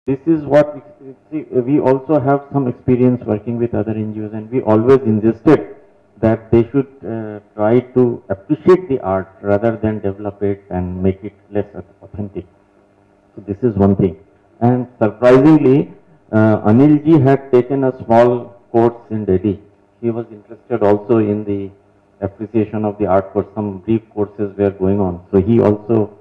This is what we also have some experience working with other NGOs, and we always insisted that they should try to appreciate the art rather than develop it and make it less authentic. So this is one thing. And surprisingly, Anil ji had taken a small course in Delhi. He was interested also in the appreciation of the art course. Some brief courses were going on. So he also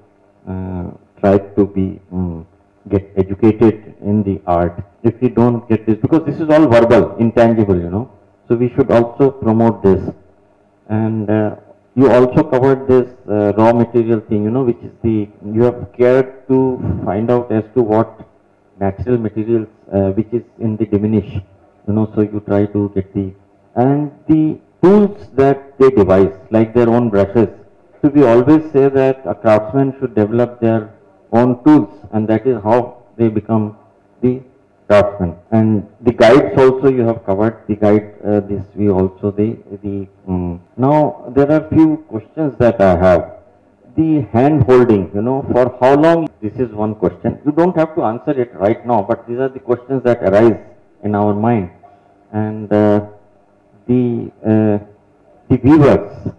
tried to get educated in the art. If we don't get this, because this is all verbal, intangible, you know. So we should also promote this. And you also covered this raw material thing, you know, which is you have cared to find out as to what natural materials, which is in the diminish, you know, so you try to get and the tools that they devise, like their own brushes. So we always say that a craftsman should develop their own tools, and that is how they become the craftsman. And the guides also you have covered. The guide, this we also now there are few questions that I have. The hand holding, you know, for how long? This is one question. You don't have to answer it right now, but these are the questions that arise in our mind. And the weavers,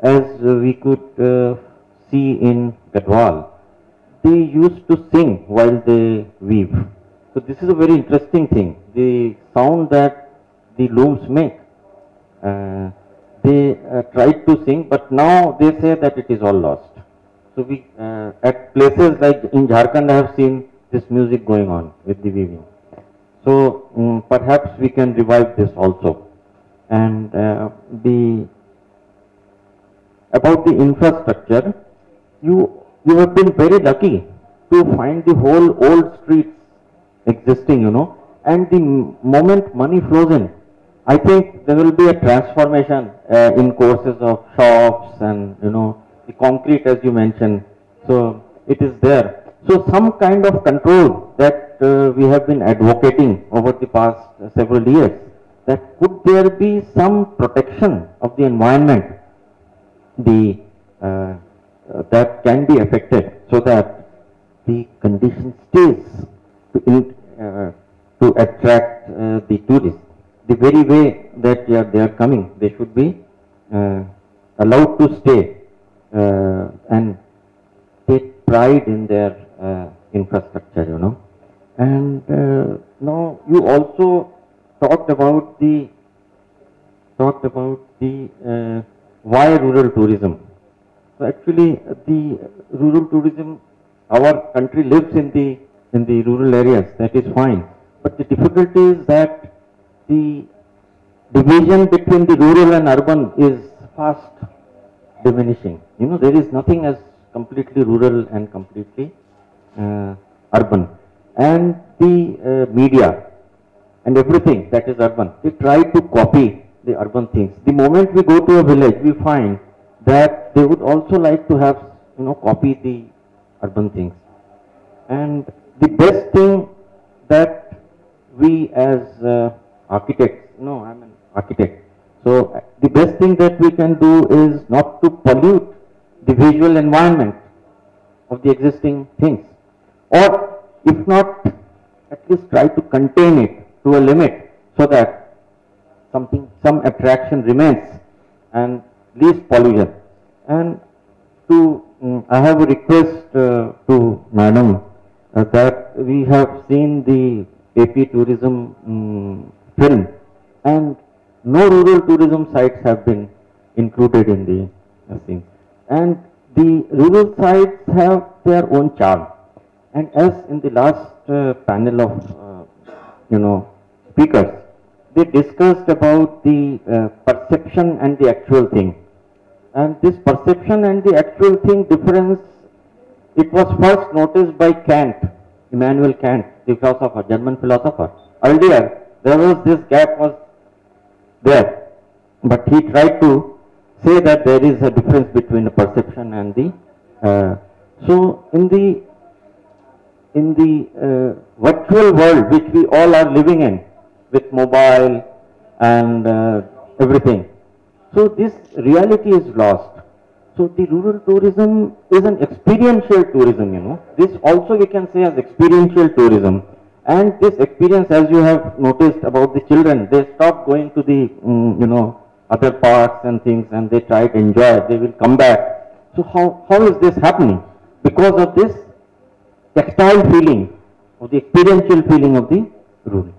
as we could see in Gadwal, they used to sing while they weave. So this is a very interesting thing. The sound that the looms make, they tried to sing, but now they say that it is all lost. So we, at places like in Jharkhand, I have seen this music going on with the weaving. So perhaps we can revive this also. And about the infrastructure, you have been very lucky to find the whole old streets existing, you know, and the moment money flows in, I think there will be a transformation in courses of shops and, you know, the concrete as you mentioned. So it is there. So some kind of control that we have been advocating over the past several years, that could there be some protection of the environment, that can be affected, so that the condition stays to attract the tourists. The very way that they are coming, they should be allowed to stay and take pride in their infrastructure, you know. And now you also talked about the why rural tourism. So actually, the rural tourism, our country lives in the rural areas. That is fine, but the difficulty is that the division between the rural and urban is fast diminishing. You know, there is nothing as completely rural and completely urban. And the media and everything that is urban, they try to copy the urban things. The moment we go to a village, we find that they would also like to have, you know, copy the urban things. And the best thing that we as architects, no, I'm an architect, so the best thing that we can do is not to pollute the visual environment of the existing things, or if not, at least try to contain it to a limit, so that some attraction remains and least pollution. And I have a request to Madam that we have seen the AP tourism film, and no rural tourism sites have been included in the thing. And the rural sites have their own charm. And as in the last panel of you know, speakers, they discussed about the perception and the actual thing. And this perception and the actual thing difference, it was first noticed by Kant, Immanuel Kant, the philosopher, German philosopher. Earlier, there was this gap was there, but he tried to say that there is a difference between the perception and the. So in the virtual world which we all are living in, with mobile and everything. So this reality is lost. So the rural tourism is an experiential tourism, you know. This also we can say as experiential tourism. And this experience, as you have noticed about the children, they stop going to the, you know, other parks and things, and they try to enjoy. They will come back. So how is this happening? Because of this tactile feeling, of the experiential feeling of the rural.